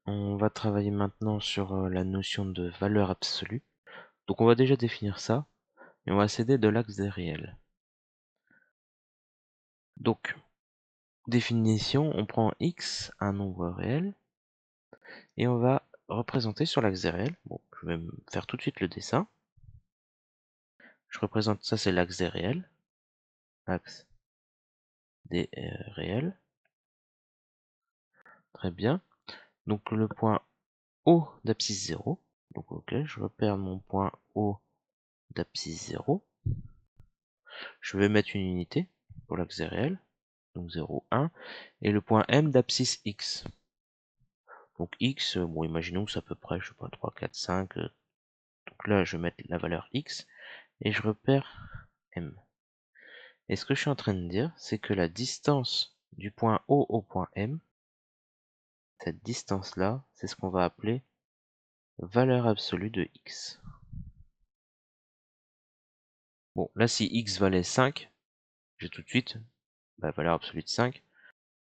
On va travailler maintenant sur la notion de valeur absolue. Donc on va déjà définir ça, et on va s'aider de l'axe des réels. Donc, définition, on prend x, un nombre réel, et on va représenter sur l'axe des réels. Bon, je vais me faire tout de suite le dessin. Je représente, ça c'est l'axe des réels. Axe des réels. Très bien. Donc le point O d'abscisse 0. Donc ok, je repère mon point O d'abscisse 0. Je vais mettre une unité pour l'axe des réels. Donc 0, 1. Et le point M d'abscisse X. Donc X, bon imaginons que c'est à peu près, je sais pas, 3, 4, 5. Donc là je vais mettre la valeur X. Et je repère M. Et ce que je suis en train de dire, c'est que la distance du point O au point M, cette distance-là, c'est ce qu'on va appeler valeur absolue de X. Bon, là si X valait 5, j'ai tout de suite, valeur absolue de 5,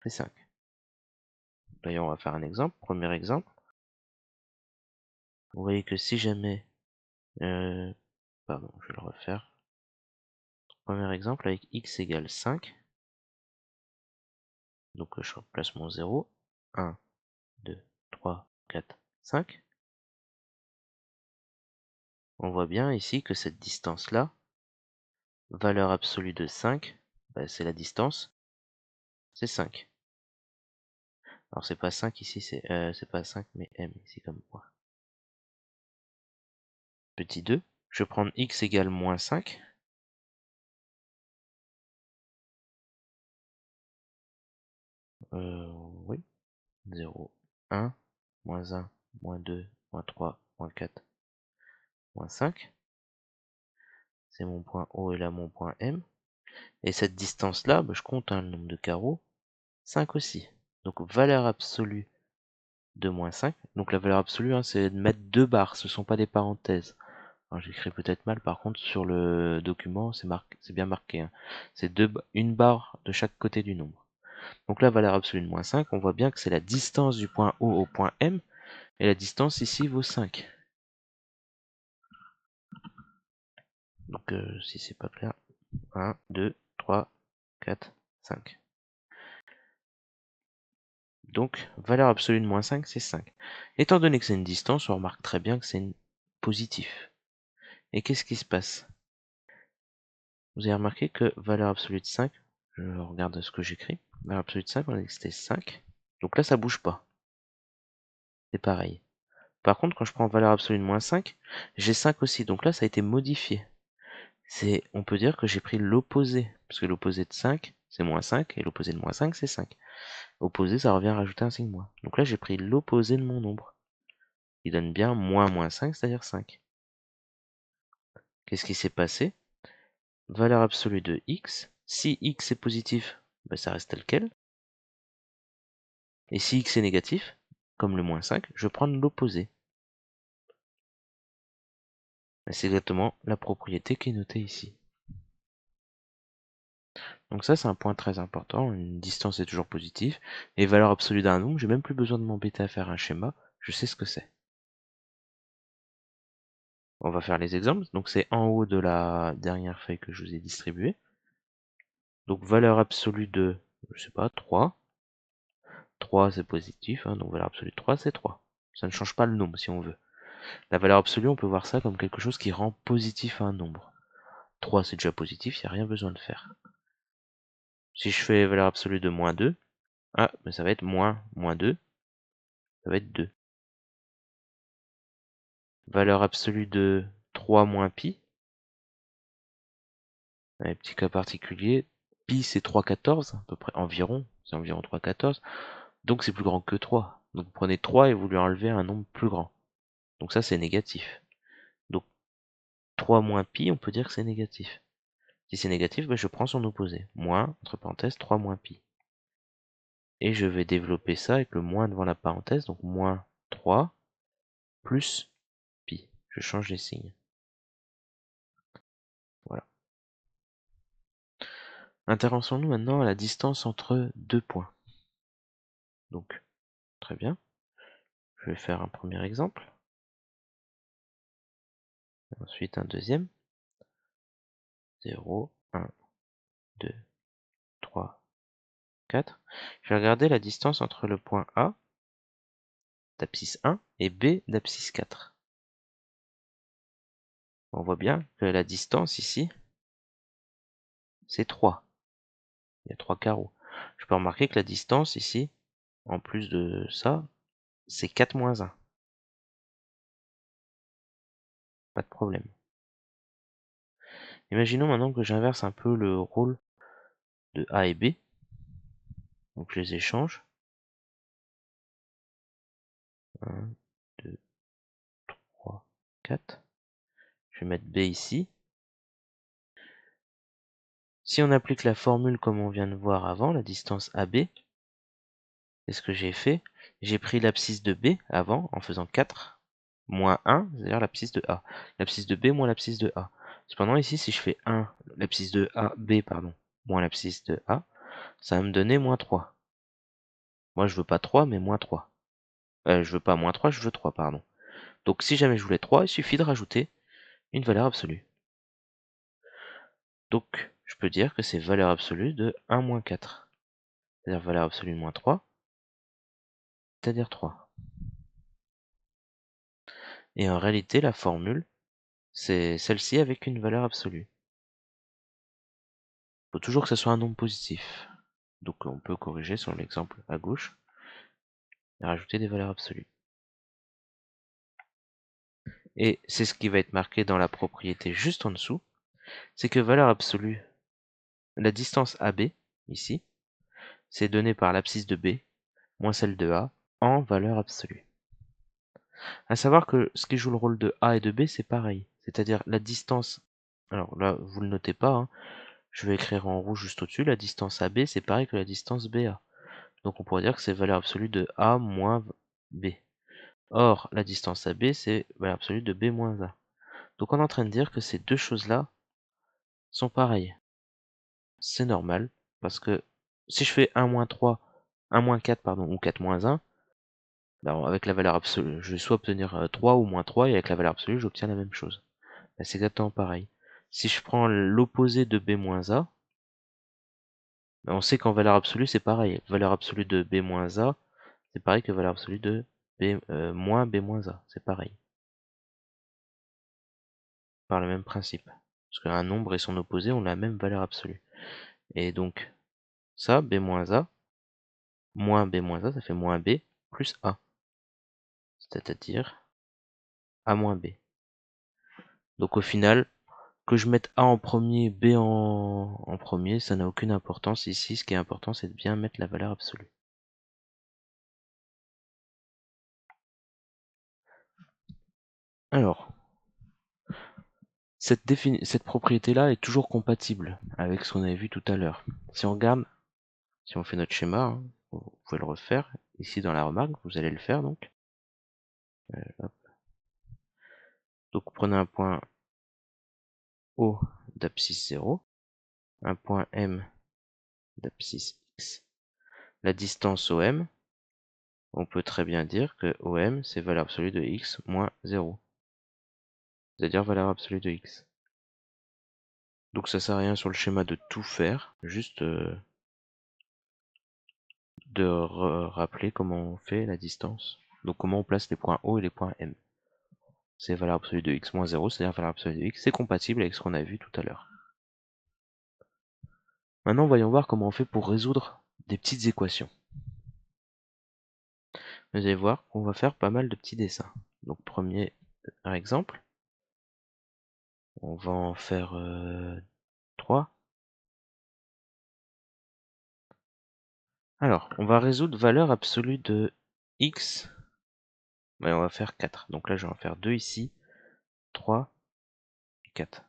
c'est 5. D'ailleurs, on va faire un exemple. Premier exemple. Vous voyez que si jamais... pardon, je vais le refaire. Premier exemple avec x égale 5. Donc je replace mon 0. 1, 2, 3, 4, 5. On voit bien ici que cette distance-là, valeur absolue de 5, c'est la distance, c'est 5. Alors c'est pas 5 ici, c'est pas 5 mais m ici comme point. Petit 2, je vais prendre x égale moins 5. Oui, 0, 1, moins 1, moins 2, moins 3, moins 4, moins 5. C'est mon point O et là mon point M. Et cette distance-là, je compte le nombre de carreaux, 5 aussi. Donc valeur absolue de moins 5. Donc la valeur absolue, c'est de mettre 2 barres, ce ne sont pas des parenthèses. Alors j'écris peut-être mal, par contre sur le document, c'est bien marqué. C'est une barre de chaque côté du nombre. Donc la valeur absolue de moins 5, on voit bien que c'est la distance du point O au point M, et la distance ici vaut 5. Donc si c'est pas clair, 1, 2, 3, 4, 5. Donc, valeur absolue de moins 5, c'est 5. Étant donné que c'est une distance, on remarque très bien que c'est positif. Et qu'est-ce qui se passe? Vous avez remarqué que valeur absolue de 5, je regarde ce que j'écris, valeur absolue de 5, on a dit que c'était 5. Donc là, ça bouge pas. C'est pareil. Par contre, quand je prends valeur absolue de moins 5, j'ai 5 aussi. Donc là, ça a été modifié. On peut dire que j'ai pris l'opposé. Parce que l'opposé de 5, c'est moins 5. Et l'opposé de moins 5, c'est 5. Opposé, ça revient à rajouter un signe moins. Donc là, j'ai pris l'opposé de mon nombre. Il donne bien moins 5, c'est-à-dire 5. Qu'est-ce qui s'est passé? Valeur absolue de x. Si x est positif, ça reste tel quel. Et si x est négatif, comme le moins 5, je vais prendre l'opposé. C'est exactement la propriété qui est notée ici. Donc ça, c'est un point très important. Une distance est toujours positive. Et valeur absolue d'un nombre, j'ai même plus besoin de m'embêter à faire un schéma. Je sais ce que c'est. On va faire les exemples. Donc c'est en haut de la dernière feuille que je vous ai distribuée. Donc valeur absolue de, je sais pas, 3. 3 c'est positif, donc valeur absolue de 3 c'est 3. Ça ne change pas le nombre si on veut. La valeur absolue, on peut voir ça comme quelque chose qui rend positif un nombre. 3 c'est déjà positif, il n'y a rien besoin de faire. Si je fais valeur absolue de moins 2, ça va être moins 2, ça va être 2. Valeur absolue de 3 moins pi, un petit cas particulier, pi c'est 3,14 à peu près, environ, c'est environ 3,14, donc c'est plus grand que 3. Donc vous prenez 3 et vous lui enlevez un nombre plus grand. Donc ça c'est négatif. Donc 3 moins pi, on peut dire que c'est négatif. Si c'est négatif, je prends son opposé. Moins, entre parenthèses, 3 moins pi. Et je vais développer ça avec le moins devant la parenthèse, donc moins 3 plus pi. Je change les signes. Voilà. Intéressons-nous maintenant à la distance entre deux points. Donc, très bien. Je vais faire un premier exemple. Ensuite un deuxième. 0, 1, 2, 3, 4. Je vais regarder la distance entre le point A d'abscisse 1 et B d'abscisse 4. On voit bien que la distance ici, c'est 3. Il y a 3 carreaux. Je peux remarquer que la distance ici, en plus de ça, c'est 4 moins 1. Pas de problème. Imaginons maintenant que j'inverse un peu le rôle de A et B. Donc je les échange. 1, 2, 3, 4. Je vais mettre B ici. Si on applique la formule comme on vient de voir avant, la distance AB, c'est ce que j'ai fait. J'ai pris l'abscisse de B avant en faisant 4 moins 1, c'est-à-dire l'abscisse de A. L'abscisse de B moins l'abscisse de A. Cependant ici, si je fais 1, l'abscisse de A, B, pardon, moins l'abscisse de A, ça va me donner moins 3. Moi je veux pas 3, mais moins 3. Je veux pas moins 3, je veux 3, pardon. Donc si jamais je voulais 3, il suffit de rajouter une valeur absolue. Donc je peux dire que c'est valeur absolue de 1 moins 4. C'est-à-dire valeur absolue de moins 3, c'est-à-dire 3. Et en réalité, la formule, c'est celle-ci avec une valeur absolue. Il faut toujours que ce soit un nombre positif. Donc on peut corriger sur l'exemple à gauche et rajouter des valeurs absolues. Et c'est ce qui va être marqué dans la propriété juste en dessous, c'est que valeur absolue, la distance AB, ici, c'est donné par l'abscisse de B moins celle de A en valeur absolue. À savoir que ce qui joue le rôle de A et de B, c'est pareil. C'est-à-dire la distance, alors là, vous le notez pas, hein, je vais écrire en rouge juste au-dessus, la distance AB, c'est pareil que la distance BA. Donc on pourrait dire que c'est valeur absolue de A moins B. Or, la distance AB, c'est valeur absolue de B moins A. Donc on est en train de dire que ces deux choses-là sont pareilles. C'est normal, parce que si je fais 1 moins 3, 1 moins 4, pardon, ou 4 moins 1, ben, avec la valeur absolue, je vais soit obtenir 3 ou moins 3, et avec la valeur absolue, j'obtiens la même chose. Ben, c'est exactement pareil. Si je prends l'opposé de B moins A, ben, on sait qu'en valeur absolue, c'est pareil. Valeur absolue de B moins A, c'est pareil que valeur absolue de B, moins B moins A. C'est pareil. Par le même principe. Parce qu'un nombre et son opposé ont la même valeur absolue. Et donc, ça, B moins A, moins B moins A, ça fait moins B plus A. C'est-à-dire A moins B. Donc au final, que je mette A en premier, B en premier, ça n'a aucune importance ici. Ce qui est important, c'est de bien mettre la valeur absolue. Alors, cette propriété-là est toujours compatible avec ce qu'on avait vu tout à l'heure. Si on regarde, si on fait notre schéma, hein, vous pouvez le refaire. Ici dans la remarque, vous allez le faire donc. Hop. Donc prenez un point O d'abscisse 0, un point M d'abscisse X. La distance OM, on peut très bien dire que OM, c'est valeur absolue de X moins 0. C'est-à-dire valeur absolue de X. Donc ça sert à rien sur le schéma de tout faire, juste de rappeler comment on fait la distance. Donc comment on place les points O et les points M. C'est valeur absolue de X moins 0, c'est-à-dire valeur absolue de X, c'est compatible avec ce qu'on a vu tout à l'heure. Maintenant, voyons voir comment on fait pour résoudre des petites équations. Vous allez voir qu'on va faire pas mal de petits dessins. Donc premier exemple, on va en faire 3. Alors, on va résoudre valeur absolue de X. Mais on va faire 4. Donc là, je vais en faire 2 ici, 3 et 4.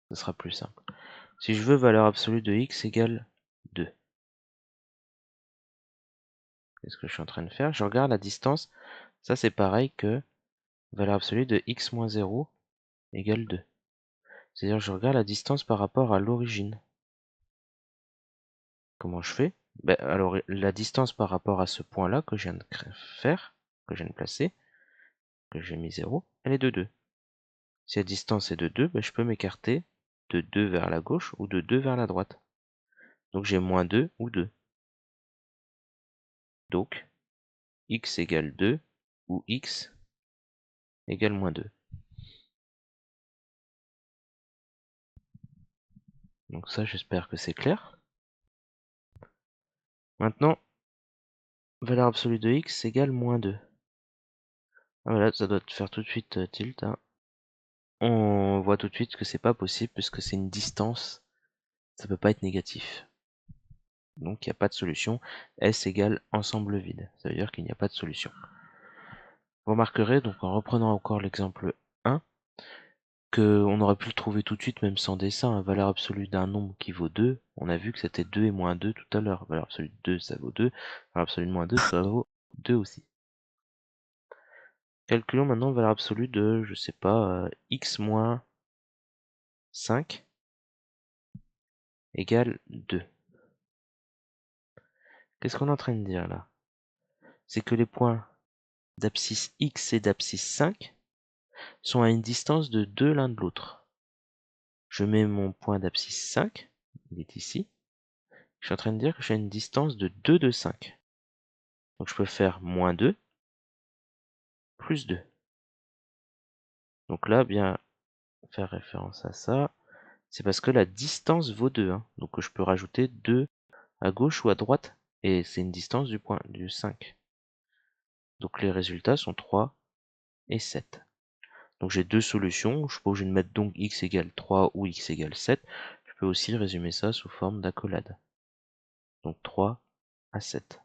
Ce sera plus simple. Si je veux valeur absolue de X égale 2. C'est ce que je suis en train de faire. Je regarde la distance. Ça, c'est pareil que valeur absolue de X moins 0 égale 2. C'est-à-dire je regarde la distance par rapport à l'origine. Comment je fais? Ben, alors, la distance par rapport à ce point-là que je viens de faire, que je viens de placer, que j'ai mis 0, elle est de 2. Si la distance est de 2, ben, je peux m'écarter de 2 vers la gauche ou de 2 vers la droite. Donc j'ai moins 2 ou 2. Donc, x égale 2 ou x égale moins 2. Donc ça, j'espère que c'est clair. Maintenant, valeur absolue de x égale moins 2. Ah, voilà, ça doit te faire tout de suite tilt. Hein. On voit tout de suite que c'est pas possible puisque c'est une distance. Ça peut pas être négatif. Donc il n'y a pas de solution. S égale ensemble vide. Ça veut dire qu'il n'y a pas de solution. Vous remarquerez, donc en reprenant encore l'exemple 1, qu'on aurait pu le trouver tout de suite même sans dessin, hein, valeur absolue d'un nombre qui vaut 2. On a vu que c'était 2 et moins 2 tout à l'heure. Valeur absolue de 2, ça vaut 2. Valeur absolue de moins 2, ça vaut 2 aussi. Calculons maintenant valeur absolue de, je sais pas, x moins 5 égale 2. Qu'est-ce qu'on est en train de dire là? C'est que les points d'abscisse x et d'abscisse 5 sont à une distance de 2 l'un de l'autre. Je mets mon point d'abscisse 5, il est ici. Je suis en train de dire que j'ai une distance de 2 de 5. Donc je peux faire moins 2 plus 2. Donc là, bien faire référence à ça, c'est parce que la distance vaut 2. Hein. Donc je peux rajouter 2 à gauche ou à droite, et c'est une distance du point du 5. Donc les résultats sont 3 et 7. Donc j'ai deux solutions. Je suis pas obligé de mettre donc x égale 3 ou x égale 7. Je peux aussi résumer ça sous forme d'accolade. Donc 3 à 7.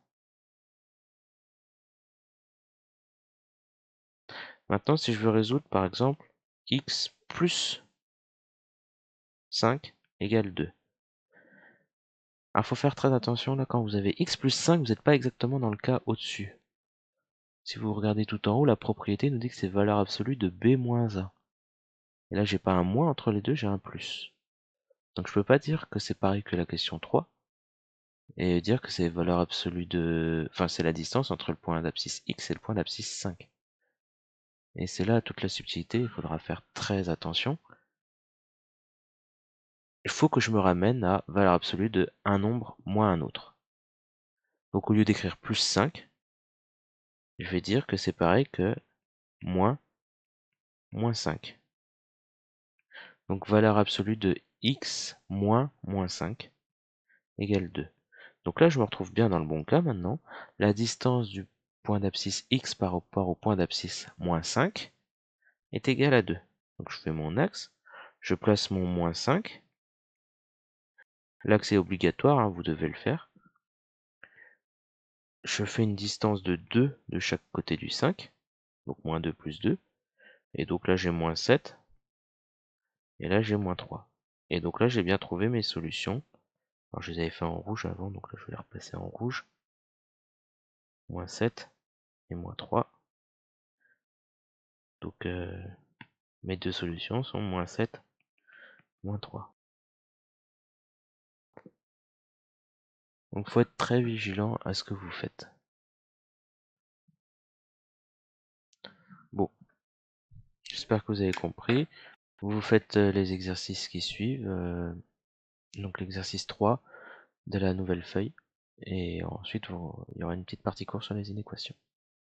Maintenant, si je veux résoudre par exemple x plus 5 égale 2. Alors, il faut faire très attention là, quand vous avez x plus 5, vous n'êtes pas exactement dans le cas au-dessus. Si vous regardez tout en haut, la propriété nous dit que c'est valeur absolue de b moins 1. Et là, j'ai pas un moins entre les deux, j'ai un plus. Donc je peux pas dire que c'est pareil que la question 3, et dire que c'est valeur absolue de... Enfin, c'est la distance entre le point d'abscisse x et le point d'abscisse 5. Et c'est là toute la subtilité, il faudra faire très attention. Il faut que je me ramène à valeur absolue de un nombre moins un autre. Donc au lieu d'écrire plus 5, je vais dire que c'est pareil que moins 5. Donc valeur absolue de x moins 5 égale 2. Donc là, je me retrouve bien dans le bon cas maintenant. La distance du point d'abscisse x par rapport au point d'abscisse moins 5 est égale à 2. Donc je fais mon axe, je place mon moins 5. L'axe est obligatoire, hein, vous devez le faire. Je fais une distance de 2 de chaque côté du 5. Donc moins 2 plus 2. Et donc là, j'ai moins 7. Et là, j'ai moins 3. Et donc là, j'ai bien trouvé mes solutions. Alors je les avais fait en rouge avant, donc là, je vais les replacer en rouge. Moins 7 et moins 3. Donc mes deux solutions sont moins 7, moins 3. Donc faut être très vigilant à ce que vous faites. Bon, j'espère que vous avez compris. Vous faites les exercices qui suivent. Donc l'exercice 3 de la nouvelle feuille. Et ensuite, il y aura une petite partie course sur les inéquations.